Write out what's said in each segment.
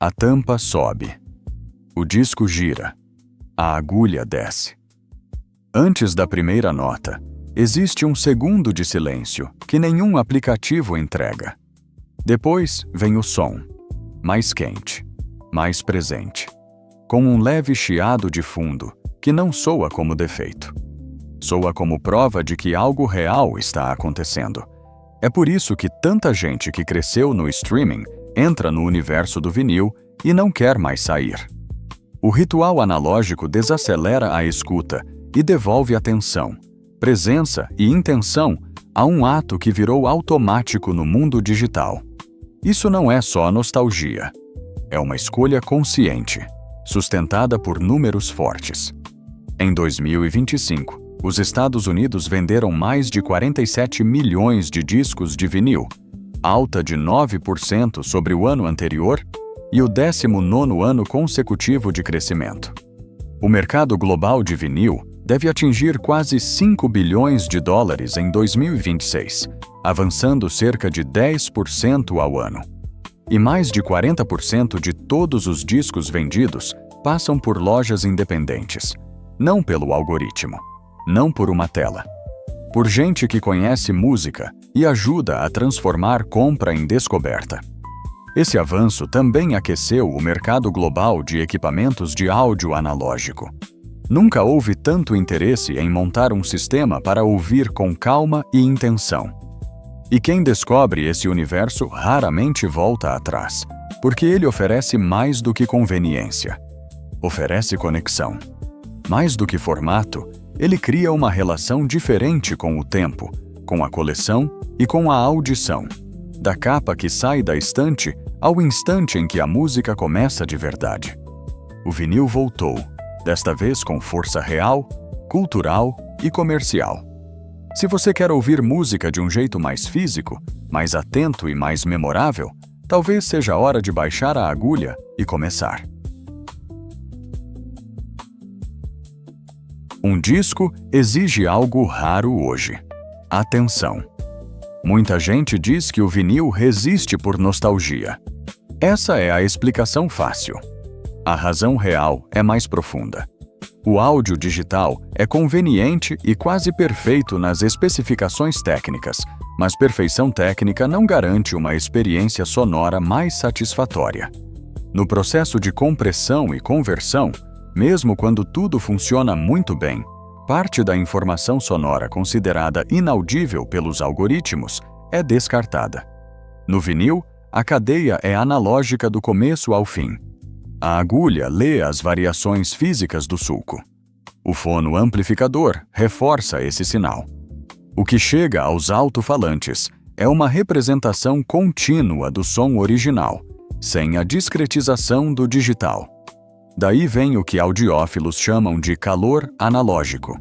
A tampa sobe. O disco gira. A agulha desce. Antes da primeira nota, existe um segundo de silêncio que nenhum aplicativo entrega. Depois vem o som, mais quente, mais presente, com um leve chiado de fundo que não soa como defeito. Soa como prova de que algo real está acontecendo. É por isso que tanta gente que cresceu no streaming entra no universo do vinil e não quer mais sair. O ritual analógico desacelera a escuta e devolve atenção, presença e intenção a um ato que virou automático no mundo digital. Isso não é só nostalgia. É uma escolha consciente, sustentada por números fortes. Em 2025, os Estados Unidos venderam mais de 47 milhões de discos de vinil, alta de 9% sobre o ano anterior e o 19º ano consecutivo de crescimento. O mercado global de vinil deve atingir quase 5 bilhões de dólares em 2026, avançando cerca de 10% ao ano. E mais de 40% de todos os discos vendidos passam por lojas independentes, não pelo algoritmo, não por uma tela. Por gente que conhece música e ajuda a transformar compra em descoberta. Esse avanço também aqueceu o mercado global de equipamentos de áudio analógico. Nunca houve tanto interesse em montar um sistema para ouvir com calma e intenção. E quem descobre esse universo raramente volta atrás, porque ele oferece mais do que conveniência. Oferece conexão. Mais do que formato, ele cria uma relação diferente com o tempo, com a coleção e com a audição. Da capa que sai da estante ao instante em que a música começa de verdade. O vinil voltou, desta vez com força real, cultural e comercial. Se você quer ouvir música de um jeito mais físico, mais atento e mais memorável, talvez seja a hora de baixar a agulha e começar. Um disco exige algo raro hoje: atenção. Muita gente diz que o vinil resiste por nostalgia. Essa é a explicação fácil. A razão real é mais profunda. O áudio digital é conveniente e quase perfeito nas especificações técnicas, mas perfeição técnica não garante uma experiência sonora mais satisfatória. No processo de compressão e conversão, mesmo quando tudo funciona muito bem, parte da informação sonora considerada inaudível pelos algoritmos é descartada. No vinil, a cadeia é analógica do começo ao fim. A agulha lê as variações físicas do sulco. O fono amplificador reforça esse sinal. O que chega aos alto-falantes é uma representação contínua do som original, sem a discretização do digital. Daí vem o que audiófilos chamam de calor analógico.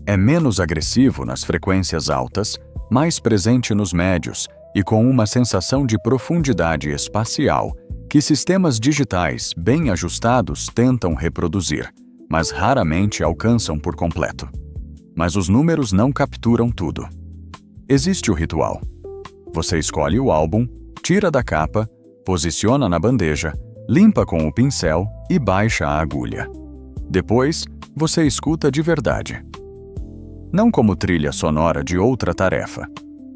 É menos agressivo nas frequências altas, mais presente nos médios e com uma sensação de profundidade espacial que sistemas digitais bem ajustados tentam reproduzir, mas raramente alcançam por completo. Mas os números não capturam tudo. Existe o ritual. Você escolhe o álbum, tira da capa, posiciona na bandeja, limpa com o pincel e baixa a agulha. Depois, você escuta de verdade. Não como trilha sonora de outra tarefa.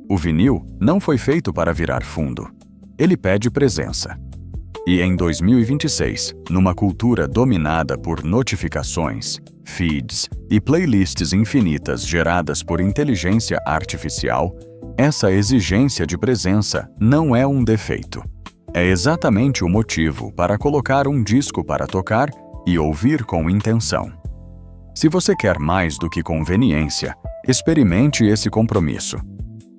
O vinil não foi feito para virar fundo. Ele pede presença. E em 2026, numa cultura dominada por notificações, feeds e playlists infinitas geradas por inteligência artificial, essa exigência de presença não é um defeito. É exatamente o motivo para colocar um disco para tocar e ouvir com intenção. Se você quer mais do que conveniência, experimente esse compromisso.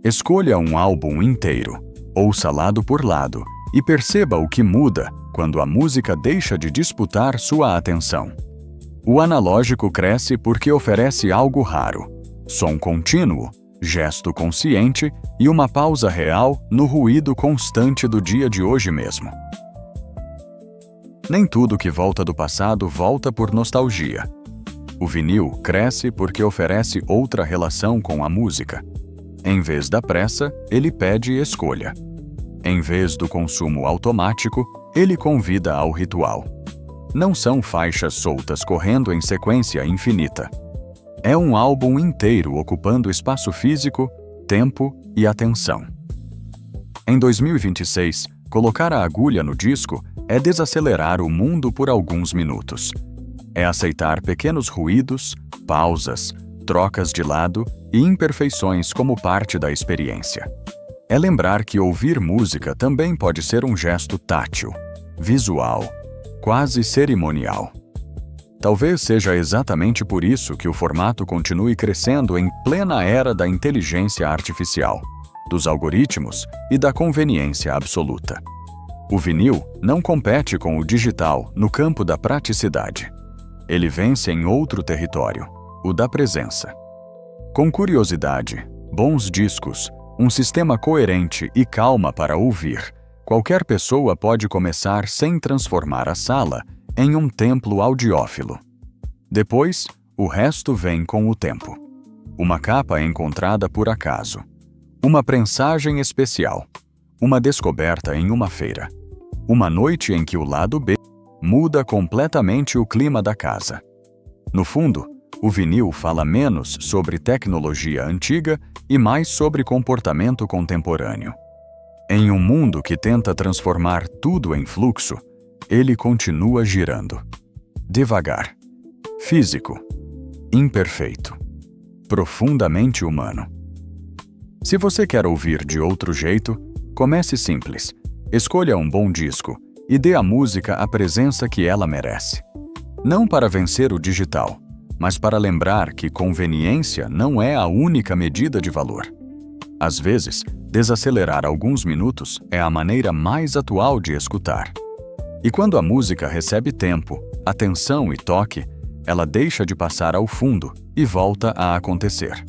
Escolha um álbum inteiro, ouça lado por lado e perceba o que muda quando a música deixa de disputar sua atenção. O analógico cresce porque oferece algo raro: som contínuo, gesto consciente e uma pausa real no ruído constante do dia de hoje mesmo. Nem tudo que volta do passado volta por nostalgia. O vinil cresce porque oferece outra relação com a música. Em vez da pressa, ele pede escolha. Em vez do consumo automático, ele convida ao ritual. Não são faixas soltas correndo em sequência infinita. É um álbum inteiro ocupando espaço físico, tempo e atenção. Em 2026, colocar a agulha no disco é desacelerar o mundo por alguns minutos. É aceitar pequenos ruídos, pausas, trocas de lado e imperfeições como parte da experiência. É lembrar que ouvir música também pode ser um gesto tátil, visual, quase cerimonial. Talvez seja exatamente por isso que o formato continue crescendo em plena era da inteligência artificial, dos algoritmos e da conveniência absoluta. O vinil não compete com o digital no campo da praticidade. Ele vence em outro território, o da presença. Com curiosidade, bons discos, um sistema coerente e calma para ouvir, qualquer pessoa pode começar sem transformar a sala em um templo audiófilo. Depois, o resto vem com o tempo. Uma capa encontrada por acaso. Uma prensagem especial. Uma descoberta em uma feira. Uma noite em que o lado B muda completamente o clima da casa. No fundo, o vinil fala menos sobre tecnologia antiga e mais sobre comportamento contemporâneo. Em um mundo que tenta transformar tudo em fluxo, ele continua girando. Devagar. Físico. Imperfeito. Profundamente humano. Se você quer ouvir de outro jeito, comece simples. Escolha um bom disco e dê à música a presença que ela merece. Não para vencer o digital, mas para lembrar que conveniência não é a única medida de valor. Às vezes, desacelerar alguns minutos é a maneira mais atual de escutar. E quando a música recebe tempo, atenção e toque, ela deixa de passar ao fundo e volta a acontecer.